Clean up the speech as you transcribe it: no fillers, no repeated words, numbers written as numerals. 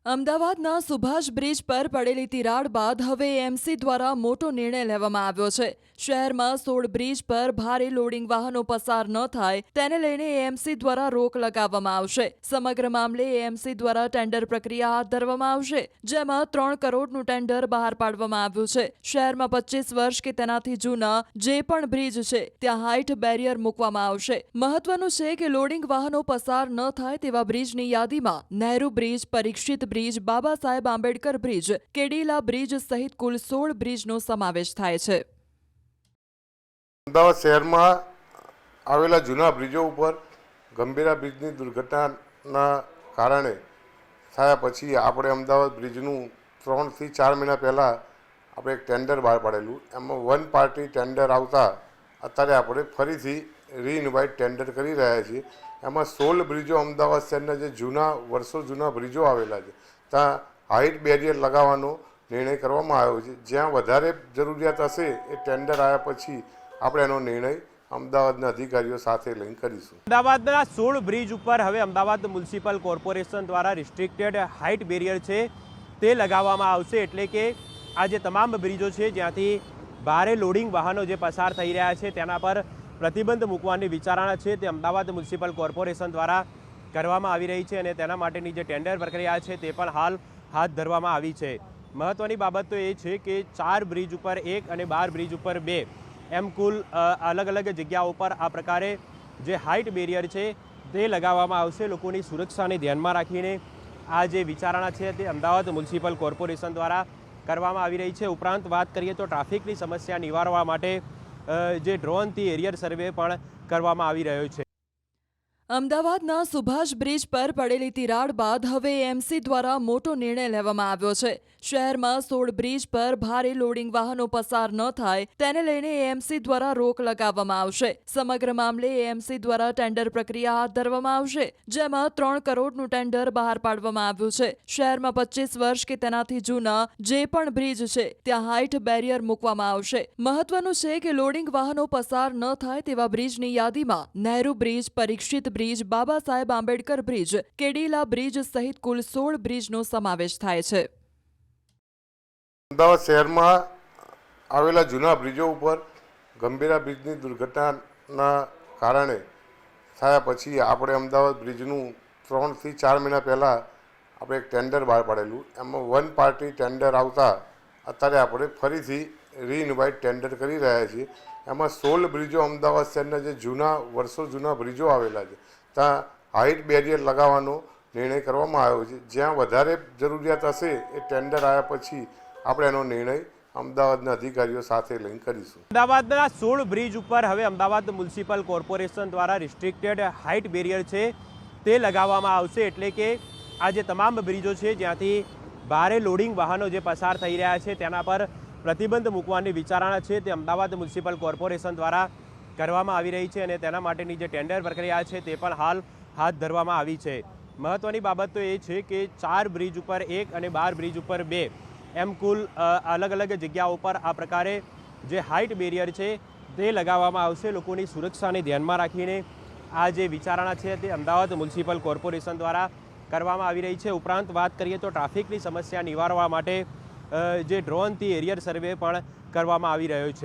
અમદાવાદના સુભાષ બ્રિજ પર પડેલી તિરાડ બાદ હવે એમસી દ્વારા મોટો નિર્ણય લેવામાં આવ્યો છે। શહેરમાં 16 બ્રિજ પર ભારે લોડિંગ વાહનો પસાર ન થાય તેને લઈને એમસી દ્વારા રોક લગાવવામાં આવશે। સમગ્ર મામલે એમસી દ્વારા ટેન્ડર પ્રક્રિયા હાથ ધરવામાં આવશે, જેમાં 3 કરોડનું ટેન્ડર બહાર પાડવામાં આવ્યું છે। શહેરમાં 25 વર્ષ કે તેનાથી જૂના જે પણ બ્રિજ છે ત્યાં હાઇટ બેરિયર મૂકવામાં આવશે। મહત્વનું છે કે લોડિંગ વાહનો પસાર ન થાય તેવા બ્રિજની યાદીમાં Nehru bridge, Parikshit bridge, Baba Saheb Ambedkar bridge, Cadila bridge સહિત કુલ 16 બ્રિજનો સમાવેશ થાય છે। અમદાવાદ શહેરમાં આવેલા જૂના બ્રિજો ઉપર ગંભીરા બ્રિજની દુર્ઘટનાના કારણે થયા પછી આપણે અમદાવાદ બ્રિજનું 3 થી 4 મહિના પહેલાં આપણે એક ટેન્ડર બહાર પાડેલું। એમાં વન પાર્ટી ટેન્ડર આવતા અત્યારે આપણે ફરીથી રીઇન્વાઇટ ટેન્ડર કરી રહ્યા છીએ। એમાં 16 બ્રિજો અમદાવાદ શહેરના જે વર્ષો જૂના બ્રિજો આવેલા છે ત્યાં હાઇટ બેરિયર લગાવવાનો નિર્ણય કરવામાં આવ્યો છે। જ્યાં વધારે જરૂરિયાત હશે એ ટેન્ડર આવ્યા પછી આપણે એનો નિર્ણય અમદાવાદના અધિકારીઓ સાથે લઈને કરીશું। અમદાવાદના 16 બ્રિજ ઉપર હવે અમદાવાદ મ્યુનિસિપલ કોર્પોરેશન દ્વારા રિસ્ટ્રિક્ટેડ હાઇટ બેરિયર છે તે લગાવવામાં આવશે, એટલે કે આ જે તમામ બ્રિજો છે જ્યાંથી ભારે લોડિંગ વાહનો જે પસાર થઈ રહ્યા છે તેના પર પ્રતિબંધ મૂકવાની વિચારણા છે તે અમદાવાદ મ્યુનિસિપલ કોર્પોરેશન દ્વારા કરવામાં આવી રહી છે અને તેના માટેની જે ટેન્ડર પ્રક્રિયા છે તે પણ હાલ હાથ ધરવામાં આવી છે। મહત્વની બાબત તો એ છે કે 4 બ્રિજ ઉપર 1 અને 12 બ્રિજ ઉપર 2 એમ કુલ અલગ અલગ જગ્યાઓ પર આ પ્રકારે જે હાઇટ બેરિયર છે તે લગાવવામાં આવશે। લોકોની સુરક્ષાને ધ્યાનમાં રાખીને આ જે વિચારણા છે તે અમદાવાદ મ્યુનિસિપલ કોર્પોરેશન દ્વારા કરવામાં આવી રહી છે। ઉપરાંત વાત કરીએ તો ટ્રાફિકની સમસ્યા નિવારવા માટે જે ડ્રોનથી એરિયર સર્વે પણ કરવામાં આવી રહ્યો છે। અમદાવાદના સુભાષ બ્રિજ પર પડેલી તિરાડ બાદ હવે એમસી દ્વારા મોટો નિર્ણય લેવામાં આવ્યો છે। શહેરમાં 16 બ્રિજ પર ભારે લોડિંગ વાહનો પસાર ન થાય તેને લઈને એમસી દ્વારા રોક લગાવવામાં આવશે। સમગ્ર મામલે એમસી દ્વારા ટેન્ડર પ્રક્રિયા હાથ ધરવામાં આવશે, જેમાં 3 કરોડનું ટેન્ડર બહાર પાડવામાં આવ્યું છે। શહેરમાં 25 વર્ષ કે તેનાથી જૂના જે પણ બ્રિજ છે ત્યાં હાઇટ બેરિયર મૂકવામાં આવશે। મહત્વનું છે કે લોડિંગ વાહનો પસાર ન થાય તેવા બ્રિજની યાદીમાં Nehru bridge, Parikshit bridge, Baba Saheb Ambedkar bridge, Cadila bridge સહિત કુલ 16 બ્રિજનો સમાવેશ થાય છે। અમદાવાદ શહેરમાં આવેલા જૂના બ્રિજો ઉપર ગંભીરા બ્રિજની દુર્ઘટનાના કારણે થયા પછી આપણે અમદાવાદ બ્રિજનું 3 થી 4 મહિના પહેલાં આપણે એક ટેન્ડર બહાર પાડેલું। એમાં વન પાર્ટી ટેન્ડર આવતા અત્યારે આપણે ફરીથી રીઇન્વાઇટ ટેન્ડર કરી રહ્યા છીએ। એમાં 16 બ્રિજો અમદાવાદ શહેરના જે વર્ષો જૂના બ્રિજો આવેલા છે ત્યાં હાઇટ બેરિયર લગાવવાનો નિર્ણય કરવામાં આવ્યો છે। જ્યાં વધારે જરૂરિયાત હશે એ ટેન્ડર આવ્યા પછી આપણે એનો નિર્ણય અમદાવાદના અધિકારીઓ સાથે લઈને કરીશું। અમદાવાદના 16 બ્રિજ ઉપર હવે અમદાવાદ મ્યુનિસિપલ કોર્પોરેશન દ્વારા રિસ્ટ્રિક્ટેડ હાઇટ બેરિયર છે તે લગાવવામાં આવશે, એટલે કે આ જે તમામ બ્રિજો છે જ્યાંથી ભારે લોડિંગ વાહનો જે પસાર થઈ રહ્યા છે તેના પર પ્રતિબંધ મૂકવાની વિચારણા છે તે અમદાવાદ મ્યુનિસિપલ કોર્પોરેશન દ્વારા કરવામાં આવી રહી છે અને તેના માટેની જે ટેન્ડર પ્રક્રિયા છે તે પણ હાલ હાથ ધરવામાં આવી છે। મહત્વની બાબત તો એ છે કે 4 બ્રિજ ઉપર 1 અને 12 બ્રિજ ઉપર 2 એમ કુલ અલગ અલગ જગ્યાઓ પર આ પ્રકારે જે હાઇટ બેરિયર છે તે લગાવવામાં આવશે। લોકોની સુરક્ષાને ધ્યાનમાં રાખીને આ જે વિચારણા છે તે અમદાવાદ મ્યુનિસિપલ કોર્પોરેશન દ્વારા કરવામાં આવી રહી છે। ઉપરાંત વાત કરીએ તો ટ્રાફિકની સમસ્યા નિવારવા માટે જે ડ્રોનથી એરિયર સર્વે પણ કરવામાં આવી રહ્યો છે।